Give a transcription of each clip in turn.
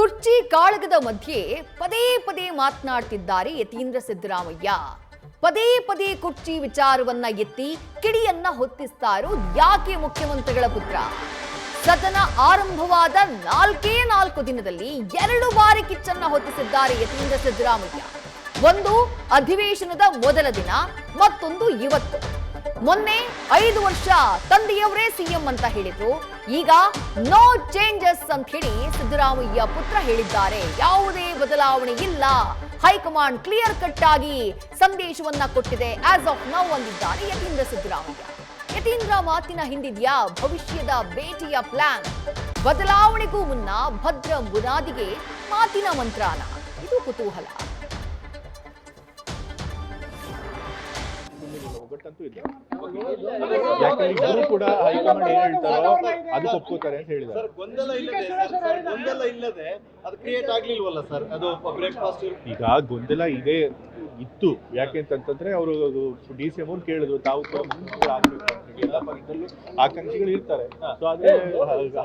ಕುರ್ಚಿ ಕಾಳಗದ ಮಧ್ಯೆ ಪದೇ ಪದೇ ಮಾತನಾಡ್ತಿದ್ದಾರೆ ಯತೀಂದ್ರ ಸಿದ್ದರಾಮಯ್ಯ. ಪದೇ ಪದೇ ಕುರ್ಚಿ ವಿಚಾರವನ್ನ ಎತ್ತಿ ಕಿಡಿಯನ್ನ ಹೊತ್ತಿಸ್ತಾರೋ ಯಾಕೆ ಮುಖ್ಯಮಂತ್ರಿಗಳ ಪುತ್ರ? ಸದನ ಆರಂಭವಾದ 4 ದಿನದಲ್ಲಿ 2 ಬಾರಿ ಕಿಚ್ಚನ್ನ ಹೊತ್ತಿಸಿದ್ದಾರೆ ಯತೀಂದ್ರ ಸಿದ್ದರಾಮಯ್ಯ. ಒಂದು ಅಧಿವೇಶನದ ಮೊದಲ ದಿನ, ಮತ್ತೊಂದು ಇವತ್ತು. ಮೊನ್ನೆ 5 ವರ್ಷ ತಂದೆಯವರೇ ಸಿಎಂ ಅಂತ ಹೇಳಿದ್ರು. ಈಗ ನೋ ಚೇಂಜಸ್ ಅಂತ ಹೇಳಿ ಸಿದ್ದರಾಮಯ್ಯ ಪುತ್ರ ಹೇಳಿದ್ದಾರೆ. ಯಾವುದೇ ಬದಲಾವಣೆ ಇಲ್ಲ, ಹೈಕಮಾಂಡ್ ಕ್ಲಿಯರ್ ಕಟ್ ಆಗಿ ಸಂದೇಶವನ್ನ ಕೊಟ್ಟಿದೆ ಆಸ್ ಆಫ್ ನೌ ಅಂದಿದ್ದಾರೆ ಯತೀಂದ್ರ ಸಿದ್ದರಾಮಯ್ಯ. ಯತೀಂದ್ರ ಮಾತಿನ ಹಿಂದಿದ್ಯಾ ಭವಿಷ್ಯದ ಭೇಟಿಯ ಪ್ಲಾನ್? ಬದಲಾವಣೆಗೂ ಮುನ್ನ ಭದ್ರ ಬುನಾದಿಗೆ ಮಾತಿನ ಮಂತ್ರಾನ? ಇದು ಕುತೂಹಲ. ಒಗ್ಗಟ್ಟಂತೂ ಇಲ್ಲ. ಯಾಕಂದ್ರೆ ಇಬ್ಬರು ಕೂಡ ಹೈಕಮಾಂಡ್ ಏನ್ ಹೇಳ್ತಾರೋ ಅದು ಒಪ್ಕೋತಾರೆ ಅಂತ ಹೇಳಿದ್ದಾರೆ. ಗೊಂದಲ ಇಲ್ಲದೆ ಅದು ಕ್ರಿಯೇಟ್ ಆಗ್ಲಿಲ್ವಲ್ಲ ಸರ್? ಅದು ಬ್ರೇಕ್ಫಾಸ್ಟ್ ಈಗ ಗೊಂದಲ ಇದೆ ಇತ್ತು. ಯಾಕೆ ಅಂತಂದ್ರೆ ಅವರು DCM ಅವ್ರು ಕೇಳಿದ್ರು, ತಾವು ಆಗ್ಬೇಕು ಅಂತ ಹೇಳಿ ಎಲ್ಲ ಪಕ್ಷದಲ್ಲೂ ಆಕಾಂಕ್ಷಿಗಳು ಇರ್ತಾರೆ. ಸೊ ಆದ್ರೆ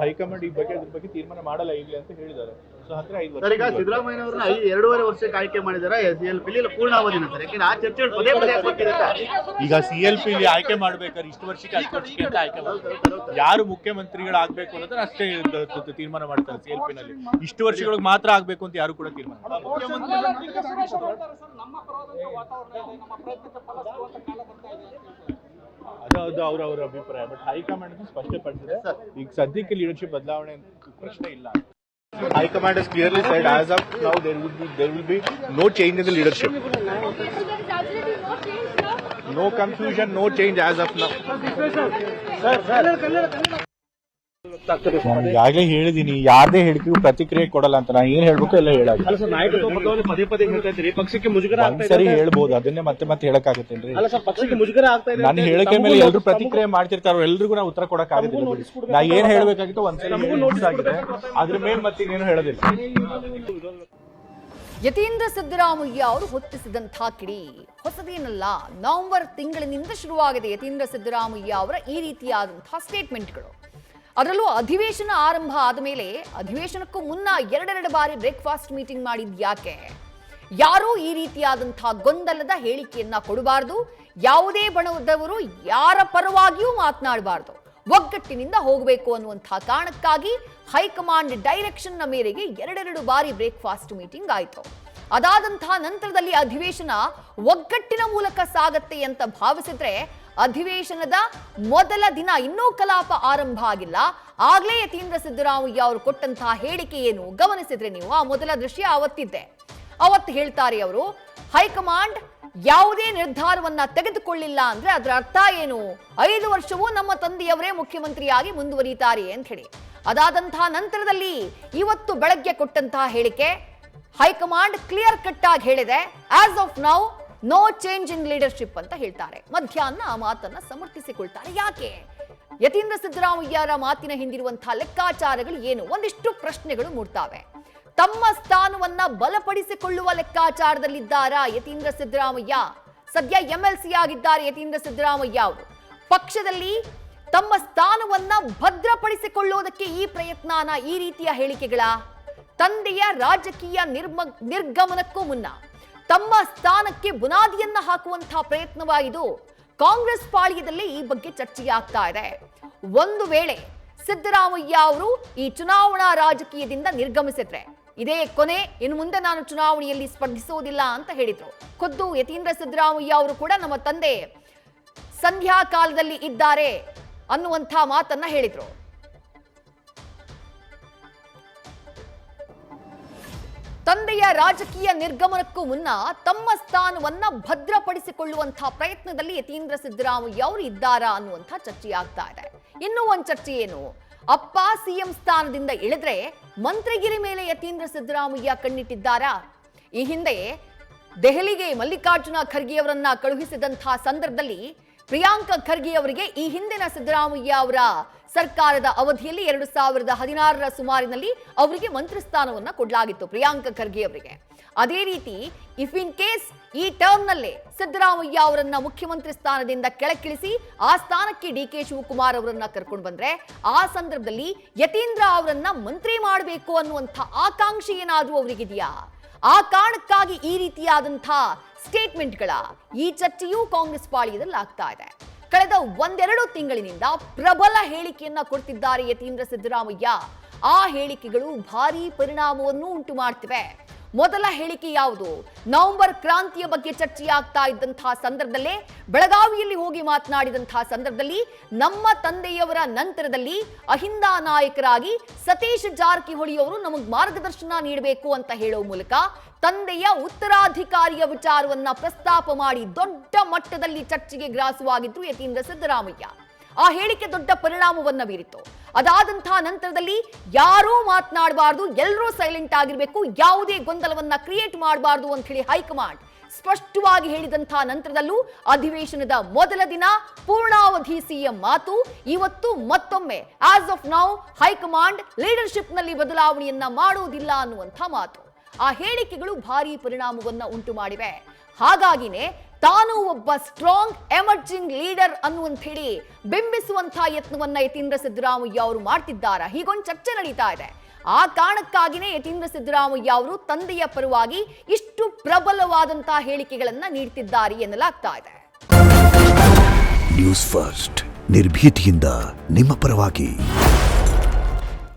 ಹೈಕಮಾಂಡ್ ಈ ಬಗ್ಗೆ ಅದ್ರ ಬಗ್ಗೆ ತೀರ್ಮಾನ ಮಾಡಲ್ಲ ಈಗಲೇ ಅಂತ ಹೇಳಿದ್ದಾರೆ. ಸೊ ಹತ್ರ 5 ವರ್ಷ. ಈಗ ಸಿದ್ದರಾಮಯ್ಯ ಅವರನ್ನ 2.5 ವರ್ಷಕ್ಕೆ ಆಯ್ಕೆ ಮಾಡಿದ್ದಾರೆ. CLP ಪೂರ್ಣಾವಧಿನ ಸರ್, ಯಾಕಂದ್ರೆ ಆ ಚರ್ಚೆಗಳು ಪದೇ ಪದೇ ಆಗ್ತಿದೆ. ಈಗ CLP ಆಯ್ಕೆ ಮಾಡ್ಬೇಕಾದ್ರೆ ಇಷ್ಟು ವರ್ಷಕ್ಕೆ 10 ವರ್ಷಕ್ಕೆ ಅಂತ ಆಯ್ಕೆ ಮಾಡ್ತಾರೆ. ಯಾರು ಮುಖ್ಯಮಂತ್ರಿಗಳಾಗಬೇಕು ಅನ್ನೋದನ್ನ ಅಷ್ಟೇ ತೀರ್ಮಾನ ಮಾಡ್ತಾರೆ. CLP ನಲ್ಲಿ ಇಷ್ಟು ವರ್ಷಗಳಿಗೆ ಮಾತ್ರ ಆಗ್ಬೇಕು ಅಂತ ಯಾರು ಕೂಡ ತೀರ್ಮಾನ ಅದು ಅವರ ಅಭಿಪ್ರಾಯ. ಬಟ್ ಹೈಕಮಾಂಡ್ ಸ್ಪಷ್ಟಪಡಿಸಿದೆ, ಈಗ ಸದ್ಯಕ್ಕೆ ಲೀಡರ್ಶಿಪ್ ಬದಲಾವಣೆ ಪ್ರಶ್ನೆ ಇಲ್ಲ. High-Command has clearly said as of now there will be no change in the leadership. No confusion, no change as of now. ನಾನು ಈಗಾಗಲೇ ಹೇಳಿದೀನಿ, ಯಾರದೇ ಹೇಳಿಕೆಗೂ ಪ್ರತಿಕ್ರಿಯೆ ಕೊಡಲ್ಲ ಅಂತ. ನಾನು ಏನ್ ಹೇಳ್ಬೇಕು ಎಲ್ಲ ಹೇಳಾಗ ಪದೇ ಪದೇ ಹೇಳ್ತಾ ಇದ್ದೀರಿ, ಪಕ್ಷಕ್ಕೆ ಮುಜುಗರ ಒಂದ್ಸರಿ ಹೇಳ್ಬೋದು, ಅದನ್ನೇ ಮತ್ತೆ ಹೇಳಕ್ಕಾಗತ್ತೇನ್ರಿ? ಅಲ್ಲ ಸರ್, ಪಕ್ಷಕ್ಕೆ ಮುಜುಗರ ಆಗ್ತಾ ಇದೆ. ನಾನು ಹೇಳಿಕೆ ಮೇಲೆ ಎಲ್ಲರೂ ಪ್ರತಿಕ್ರಿಯೆ ಮಾಡ್ತಿರ್ತಾರೋ, ಎಲ್ರಿಗೂ ನಾವು ಉತ್ತರ ಕೊಡಕ್ ಆಗೋದಿಲ್ಲ. ನಾ ಏನ್ ಹೇಳ್ಬೇಕಾಗಿತ್ತು ಒಂದ್ಸರಿ ನೋಟಿಸ್ ಆಗಿದೆ, ಅದ್ರ ಮೇಲೆ ಮತ್ತೆ ಇನ್ನೇನು ಹೇಳೋದಿಲ್ಲ. ಯತೀಂದ್ರ ಸಿದ್ದರಾಮಯ್ಯ ಅವರು ಹೊತ್ತಿಸಿದಂತಹ ಕಿಡಿ ಹೊಸದೇನಲ್ಲ. ನವೆಂಬರ್ ತಿಂಗಳಿನಿಂದ ಶುರುವಾಗಿದೆ ಯತೀಂದ್ರ ಸಿದ್ದರಾಮಯ್ಯ ಅವರ ಈ ರೀತಿಯಾದಂತಹ ಸ್ಟೇಟ್ಮೆಂಟ್ಗಳು. ಅದರಲ್ಲೂ ಅಧಿವೇಶನ ಆರಂಭ ಆದ ಮೇಲೆ ಅಧಿವೇಶನಕ್ಕೂ ಮುನ್ನ 2 ಬಾರಿ ಬ್ರೇಕ್ಫಾಸ್ಟ್ ಮೀಟಿಂಗ್ ಮಾಡಿದ್ಯಾಕೆ? ಯಾರೂ ಈ ರೀತಿಯಾದಂತಹ ಗೊಂದಲದ ಹೇಳಿಕೆಯನ್ನ ಕೊಡಬಾರದು, ಯಾವುದೇ ಬಣದವರು ಯಾರ ಪರವಾಗಿಯೂ ಮಾತನಾಡಬಾರದು, ಒಗ್ಗಟ್ಟಿನಿಂದ ಹೋಗಬೇಕು ಅನ್ನುವಂತಹ ಕಾರಣಕ್ಕಾಗಿ ಹೈಕಮಾಂಡ್ ಡೈರೆಕ್ಷನ್ನ ಮೇರೆಗೆ 2 ಬಾರಿ ಬ್ರೇಕ್ಫಾಸ್ಟ್ ಮೀಟಿಂಗ್ ಆಯಿತು. ಅದಾದಂತಹ ನಂತರದಲ್ಲಿ ಅಧಿವೇಶನ ಒಗ್ಗಟ್ಟಿನ ಮೂಲಕ ಸಾಗತ್ತೆ ಅಂತ ಭಾವಿಸಿದ್ರೆ, ಅಧಿವೇಶನದ ಮೊದಲ ದಿನ ಇನ್ನೂ ಕಲಾಪ ಆರಂಭ ಆಗಿಲ್ಲ, ಆಗ್ಲೇ ಯತೀಂದ್ರ ಸಿದ್ದರಾಮಯ್ಯ ಅವರು ಕೊಟ್ಟಂತಹ ಹೇಳಿಕೆ ಏನು ಗಮನಿಸಿದ್ರೆ ನೀವು, ಆ ಮೊದಲ ದೃಶ್ಯ ಅವತ್ತಿದ್ದೆ. ಅವತ್ತು ಹೇಳ್ತಾರೆ ಅವರು, ಹೈಕಮಾಂಡ್ ಯಾವುದೇ ನಿರ್ಧಾರವನ್ನ ತೆಗೆದುಕೊಳ್ಳಿಲ್ಲ ಅಂದ್ರೆ ಅದರ ಅರ್ಥ ಏನು? 5 ವರ್ಷವೂ ನಮ್ಮ ತಂದೆಯವರೇ ಮುಖ್ಯಮಂತ್ರಿಯಾಗಿ ಮುಂದುವರಿಯುತ್ತಾರೆ ಅಂತ ಹೇಳಿ. ಅದಾದಂತಹ ನಂತರದಲ್ಲಿ ಇವತ್ತು ಬೆಳಗ್ಗೆ ಕೊಟ್ಟಂತಹ ಹೇಳಿಕೆ, ಹೈಕಮಾಂಡ್ ಕ್ಲಿಯರ್ ಕಟ್ ಆಗಿ ಹೇಳಿದೆ as of now no change in leadership ಅಂತ ಹೇಳ್ತಾರೆ. ಮಧ್ಯಾಹ್ನ ಆ ಮಾತನ್ನ ಸಮರ್ಥಿಸಿಕೊಳ್ತಾರೆ. ಯಾಕೆ? ಯತೀಂದ್ರ ಸಿದ್ದರಾಮಯ್ಯರ ಮಾತಿನ ಹಿಂದಿರುವಂತಹ ಲೆಕ್ಕಾಚಾರಗಳು ಏನು? ಒಂದಿಷ್ಟು ಪ್ರಶ್ನೆಗಳು ಮೂಡ್ತಾವೆ. ತಮ್ಮ ಸ್ಥಾನವನ್ನ ಬಲಪಡಿಸಿಕೊಳ್ಳುವ ಲೆಕ್ಕಾಚಾರದಲ್ಲಿದ್ದಾರಾ ಯತೀಂದ್ರ ಸಿದ್ದರಾಮಯ್ಯ? ಸದ್ಯ MLC ಆಗಿದ್ದಾರೆ ಯತೀಂದ್ರ ಸಿದ್ದರಾಮಯ್ಯ ಅವರು. ಪಕ್ಷದಲ್ಲಿ ತಮ್ಮ ಸ್ಥಾನವನ್ನ ಭದ್ರಪಡಿಸಿಕೊಳ್ಳುವುದಕ್ಕೆ ಈ ಪ್ರಯತ್ನನ, ಈ ರೀತಿಯ ಹೇಳಿಕೆಗಳ? ತಂದೆಯ ರಾಜಕೀಯ ನಿರ್ಗಮನಕ್ಕೂ ಮುನ್ನ ತಮ್ಮ ಸ್ಥಾನಕ್ಕೆ ಬುನಾದಿಯನ್ನ ಹಾಕುವಂತಹ ಪ್ರಯತ್ನವಾಗಿದ್ದು. ಕಾಂಗ್ರೆಸ್ ಪಾಳ್ಯದಲ್ಲಿ ಈ ಬಗ್ಗೆ ಚರ್ಚೆಯಾಗ್ತಾ ಇದೆ. ಒಂದು ವೇಳೆ ಸಿದ್ದರಾಮಯ್ಯ ಅವರು ಈ ಚುನಾವಣಾ ರಾಜಕೀಯದಿಂದ ನಿರ್ಗಮಿಸಿದ್ರೆ ಇದೇ ಕೊನೆ, ಇನ್ನು ಮುಂದೆ ನಾನು ಚುನಾವಣೆಯಲ್ಲಿ ಸ್ಪರ್ಧಿಸುವುದಿಲ್ಲ ಅಂತ ಹೇಳಿದ್ರು. ಖುದ್ದು ಯತೀಂದ್ರ ಸಿದ್ದರಾಮಯ್ಯ ಅವರು ಕೂಡ ನಮ್ಮ ತಂದೆ ಸಂಧ್ಯಾ ಕಾಲದಲ್ಲಿ ಇದ್ದಾರೆ ಅನ್ನುವಂಥ ಮಾತನ್ನ ಹೇಳಿದ್ರು. ತಂದೆಯ ರಾಜಕೀಯ ನಿರ್ಗಮನಕ್ಕೂ ಮುನ್ನ ತಮ್ಮ ಸ್ಥಾನವನ್ನ ಭದ್ರಪಡಿಸಿಕೊಳ್ಳುವಂತಹ ಪ್ರಯತ್ನದಲ್ಲಿ ಯತೀಂದ್ರ ಸಿದ್ದರಾಮಯ್ಯ ಅವರು ಇದ್ದಾರಾ ಅನ್ನುವಂಥ ಚರ್ಚೆಯಾಗ್ತಾ ಇದೆ. ಇನ್ನೂ ಒಂದು ಚರ್ಚೆ ಏನು? ಅಪ್ಪ ಸಿಎಂ ಸ್ಥಾನದಿಂದ ಇಳಿದ್ರೆ ಮಂತ್ರಿಗಿರಿ ಮೇಲೆ ಯತೀಂದ್ರ ಸಿದ್ದರಾಮಯ್ಯ ಕಣ್ಣಿಟ್ಟಿದ್ದಾರಾ? ಈ ಹಿಂದೆ ದೆಹಲಿಗೆ ಮಲ್ಲಿಕಾರ್ಜುನ ಖರ್ಗೆ ಅವರನ್ನ ಕಳುಹಿಸಿದಂತಹ ಸಂದರ್ಭದಲ್ಲಿ ಪ್ರಿಯಾಂಕ ಖರ್ಗೆ ಅವರಿಗೆ ಈ ಹಿಂದಿನ ಸಿದ್ದರಾಮಯ್ಯ ಅವರ ಸರ್ಕಾರದ ಅವಧಿಯಲ್ಲಿ 2016ರ ಸುಮಾರಿನಲ್ಲಿ ಅವರಿಗೆ ಮಂತ್ರಿ ಸ್ಥಾನವನ್ನ ಕೊಡಲಾಗಿತ್ತು ಪ್ರಿಯಾಂಕ ಖರ್ಗೆ ಅವರಿಗೆ. ಅದೇ ರೀತಿ ಇಫ್ ಇನ್ ಕೇಸ್ ಈ ಟರ್ಮ್ನಲ್ಲೇ ಸಿದ್ದರಾಮಯ್ಯ ಅವರನ್ನ ಮುಖ್ಯಮಂತ್ರಿ ಸ್ಥಾನದಿಂದ ಕೆಳಗಿಳಿಸಿ ಆ ಸ್ಥಾನಕ್ಕೆ DK ಶಿವಕುಮಾರ್ ಅವರನ್ನ ಕರ್ಕೊಂಡು ಬಂದ್ರೆ ಆ ಸಂದರ್ಭದಲ್ಲಿ ಯತೀಂದ್ರ ಅವರನ್ನ ಮಂತ್ರಿ ಮಾಡಬೇಕು ಅನ್ನುವಂಥ ಆಕಾಂಕ್ಷೆ ಏನಾದ್ರೂ ಅವರಿಗಿದೆಯಾ? ಆ ಕಾರಣಕ್ಕಾಗಿ ಈ ರೀತಿಯಾದಂತಹ ಸ್ಟೇಟ್ಮೆಂಟ್ಗಳ ಈ ಚರ್ಚೆಯೂ ಕಾಂಗ್ರೆಸ್ ಪಾಳ್ಯದಲ್ಲಿ ಆಗ್ತಾ ಇದೆ. ಕಳೆದ ಒಂದೆರಡು ತಿಂಗಳಿನಿಂದ ಪ್ರಬಲ ಹೇಳಿಕೆಯನ್ನ ಕೊಡ್ತಿದ್ದಾರೆ ಯತೀಂದ್ರ ಸಿದ್ದರಾಮಯ್ಯ. ಆ ಹೇಳಿಕೆಗಳು ಭಾರೀ ಪರಿಣಾಮವನ್ನು ಉಂಟು ಮಾಡ್ತಿವೆ. ಮೊದಲ ಹೇಳಿಕೆ ಯಾವುದು? ನವೆಂಬರ್ ಕ್ರಾಂತಿಯ ಬಗ್ಗೆ ಚರ್ಚೆಯಾಗ್ತಾ ಇದ್ದಂತಹ ಸಂದರ್ಭದಲ್ಲೇ ಬೆಳಗಾವಿಯಲ್ಲಿ ಹೋಗಿ ಮಾತನಾಡಿದಂತಹ ಸಂದರ್ಭದಲ್ಲಿ ನಮ್ಮ ತಂದೆಯವರ ನಂತರದಲ್ಲಿ ಅಹಿಂದ ನಾಯಕರಾಗಿ ಸತೀಶ್ ಜಾರಕಿಹೊಳಿ ಅವರು ನಮಗೆ ಮಾರ್ಗದರ್ಶನ ನೀಡಬೇಕು ಅಂತ ಹೇಳೋ ಮೂಲಕ ತಂದೆಯ ಉತ್ತರಾಧಿಕಾರಿಯ ವಿಚಾರವನ್ನ ಪ್ರಸ್ತಾಪ ಮಾಡಿ ದೊಡ್ಡ ಮಟ್ಟದಲ್ಲಿ ಚರ್ಚೆಗೆ ಗ್ರಾಸವಾಗಿದ್ರು ಯತೀಂದ್ರ ಸಿದ್ದರಾಮಯ್ಯ. ಆ ಹೇಳಿಕೆ ದೊಡ್ಡ ಪರಿಣಾಮವನ್ನ ಬೀರಿತು. ಅದಾದಂತಹ ನಂತರದಲ್ಲಿ ಯಾರೂ ಮಾತನಾಡಬಾರ್ದು, ಎಲ್ಲರೂ ಸೈಲೆಂಟ್ ಆಗಿರ್ಬೇಕು, ಯಾವುದೇ ಗೊಂದಲವನ್ನ ಕ್ರಿಯೇಟ್ ಮಾಡಬಾರ್ದು ಅಂತ ಹೇಳಿ ಹೈಕಮಾಂಡ್ ಸ್ಪಷ್ಟವಾಗಿ ಹೇಳಿದಂತಹ ನಂತರದಲ್ಲೂ ಅಧಿವೇಶನದ ಮೊದಲ ದಿನ ಪೂರ್ಣಾವಧಿ ಸಿಎಂ ಮಾತು. ಇವತ್ತು ಮತ್ತೊಮ್ಮೆ as of now high command leadership ನಲ್ಲಿ ಬದಲಾವಣೆಯನ್ನ ಮಾಡುವುದಿಲ್ಲ ಅನ್ನುವಂಥ ಮಾತು. ಆ ಹೇಳಿಕೆಗಳು ಭಾರೀ ಪರಿಣಾಮವನ್ನ ಉಂಟು ಮಾಡಿವೆ. ಹಾಗಾಗಿನೇ ತಾನು ಒಬ್ಬ ಸ್ಟ್ರಾಂಗ್ ಎಮರ್ಜಿಂಗ್ ಲೀಡರ್ ಅನ್ನುವಂತ ಹೇಳಿ ಬಿಂಬಿಸುವಂತಹ ಯತ್ನವನ್ನ ಯತೀಂದ್ರ ಸಿದ್ದರಾಮಯ್ಯ ಅವರು ಮಾಡ್ತಿದ್ದಾರೆ. ಹೀಗೊಂದು ಚರ್ಚೆ ನಡೀತಾ ಇದೆ. ಆ ಕಾರಣಕ್ಕಾಗಿನೇ ಯತೀಂದ್ರ ಸಿದ್ದರಾಮಯ್ಯ ಅವರು ತಂದೆಯ ಪರವಾಗಿ ಇಷ್ಟು ಪ್ರಬಲವಾದಂತಹ ಹೇಳಿಕೆಗಳನ್ನ ನೀಡ್ತಿದ್ದಾರೆ ಎನ್ನಲಾಗ್ತಾ ಇದೆ. ನ್ಯೂಸ್ ಫಸ್ಟ್ ನಿರ್ಭೀತಿಯಿಂದ ನಿಮ್ಮ ಪರವಾಗಿ.